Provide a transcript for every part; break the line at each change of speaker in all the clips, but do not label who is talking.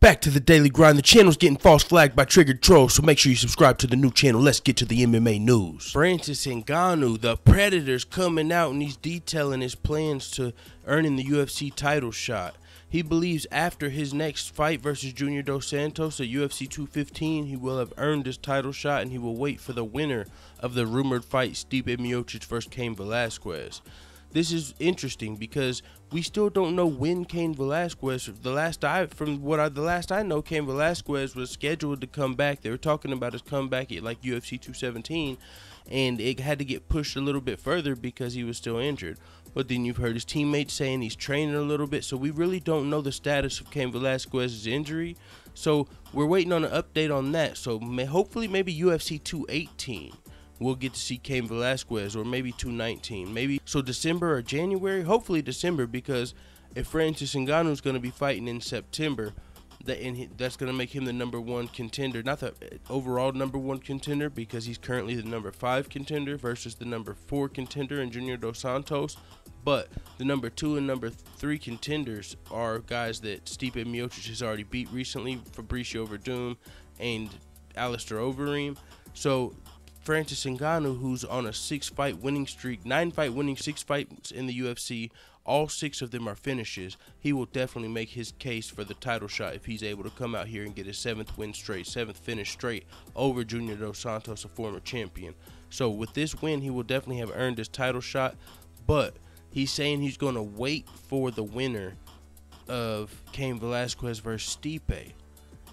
Back to the daily grind. The channel's getting false flagged by triggered trolls, so make sure you subscribe to the new channel. Let's get to the MMA news. Francis Ngannou, the Predator's coming out and he's detailing his plans to earning the UFC title shot. He believes after his next fight versus Junior Dos Santos at UFC 215, he will have earned his title shot and he will wait for the winner of the rumored fight, Stipe Miocic versus Cain Velasquez. This is interesting because we still don't know when Cain Velasquez, the last I know, Cain Velasquez was scheduled to come back. They were talking about his comeback at like UFC 217, and it had to get pushed a little bit further because he was still injured. But then you've heard his teammates saying he's training a little bit, so we really don't know the status of Cain Velasquez's injury. So we're waiting on an update on that. So hopefully maybe UFC 218. We'll get to see Cain Velasquez, or maybe 219, maybe so December or January, hopefully December, because if Francis Ngannou is going to be fighting in September, that's going to make him the #1 contender, not the overall #1 contender, because he's currently the #5 contender versus the #4 contender in Junior Dos Santos. But the #2 and #3 contenders are guys that Stipe Miocic has already beat recently, Fabricio Verdum and Alistair Overeem. So Francis Ngannou, who's on a 6-fight winning streak, 9-fight winning, 6 fights in the UFC, all 6 of them are finishes. He will definitely make his case for the title shot if he's able to come out here and get his 7th win straight, 7th finish straight over Junior Dos Santos, a former champion. So with this win, he will definitely have earned his title shot, but he's saying he's going to wait for the winner of Cain Velasquez versus Stipe,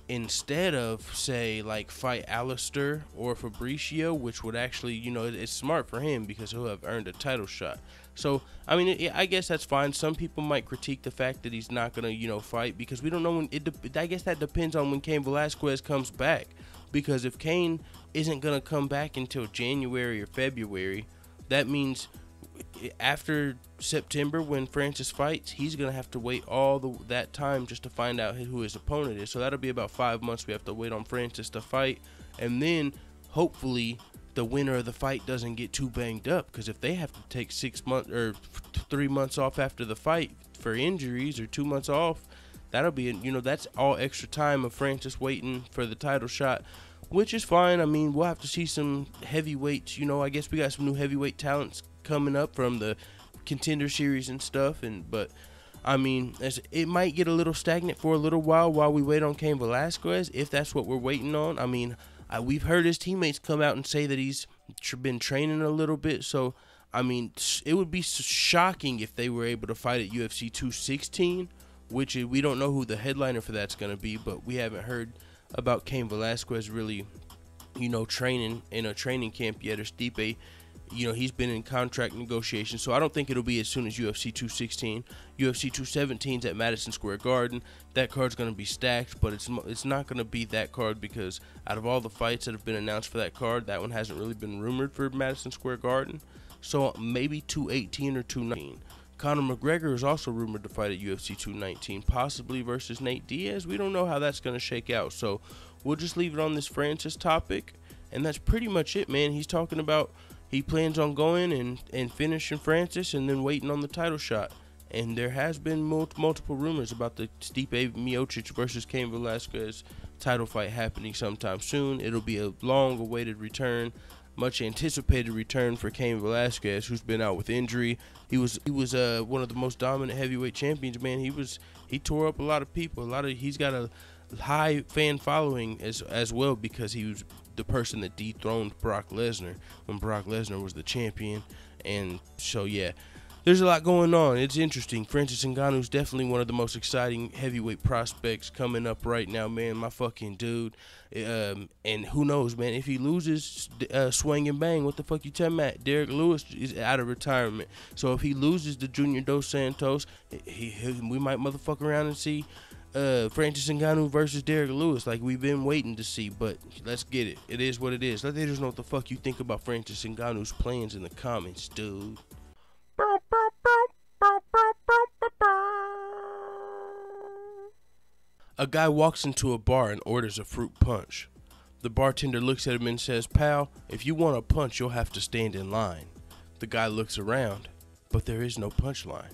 instead of, say, like fight Alistair or Fabricio, which would actually, you know, it's smart for him because he'll have earned a title shot. So, I mean, I guess that's fine. Some people might critique the fact that he's not going to, you know, fight because we don't know when. I guess that depends on when Cain Velasquez comes back, because if Cain isn't going to come back until January or February, that means after September, when Francis fights, he's going to have to wait all that time just to find out who his opponent is. So that'll be about 5 months we have to wait on Francis to fight. And then hopefully the winner of the fight doesn't get too banged up, because if they have to take 6 months or 3 months off after the fight for injuries, or 2 months off, that'll be, you know, that's all extra time of Francis waiting for the title shot, which is fine. I mean, we'll have to see some heavyweights. You know, I guess we got some new heavyweight talents coming up from the contender series and stuff, but I mean, it might get a little stagnant for a little while we wait on Cain Velasquez, if that's what we're waiting on. I mean, we've heard his teammates come out and say that he's been training a little bit, so I mean, it would be shocking if they were able to fight at UFC 216, which we don't know who the headliner for that's going to be, but we haven't heard about Cain Velasquez really, you know, training in a training camp yet, or Stipe. You know, he's been in contract negotiations, so I don't think it'll be as soon as UFC 216. UFC 217's at Madison Square Garden. That card's going to be stacked, but it's not going to be that card, because out of all the fights that have been announced for that card, that one hasn't really been rumored for Madison Square Garden. So maybe 218 or 219. Conor McGregor is also rumored to fight at UFC 219, possibly versus Nate Diaz. We don't know how that's going to shake out, so we'll just leave it on this Francis topic, and that's pretty much it, man. He's talking about he plans on going and finishing Francis and then waiting on the title shot. And there has been multiple rumors about the Stipe Miocic versus Cain Velasquez title fight happening sometime soon. It'll be a long-awaited return, much anticipated return for Cain Velasquez, who's been out with injury. He was one of the most dominant heavyweight champions, man. He tore up a lot of people. He's got a high fan following as well, because he was the person that dethroned Brock Lesnar when Brock Lesnar was the champion. And so yeah, there's a lot going on. It's interesting. Francis Ngannou is definitely one of the most exciting heavyweight prospects coming up right now, man. My fucking dude. And who knows, man, if he loses Swing and Bang, what the fuck you tell Matt? Derek Lewis is out of retirement. So if he loses the Junior Dos Santos, we might motherfuck around and see Francis Ngannou versus Derek Lewis, like we've been waiting to see. But let's get it. It is what it is. Let the haters know what the fuck you think about Francis Ngannou's plans in the comments, dude. A guy walks into a bar and orders a fruit punch. The bartender looks at him and says, "Pal, if you want a punch, you'll have to stand in line." The guy looks around, but there is no punchline.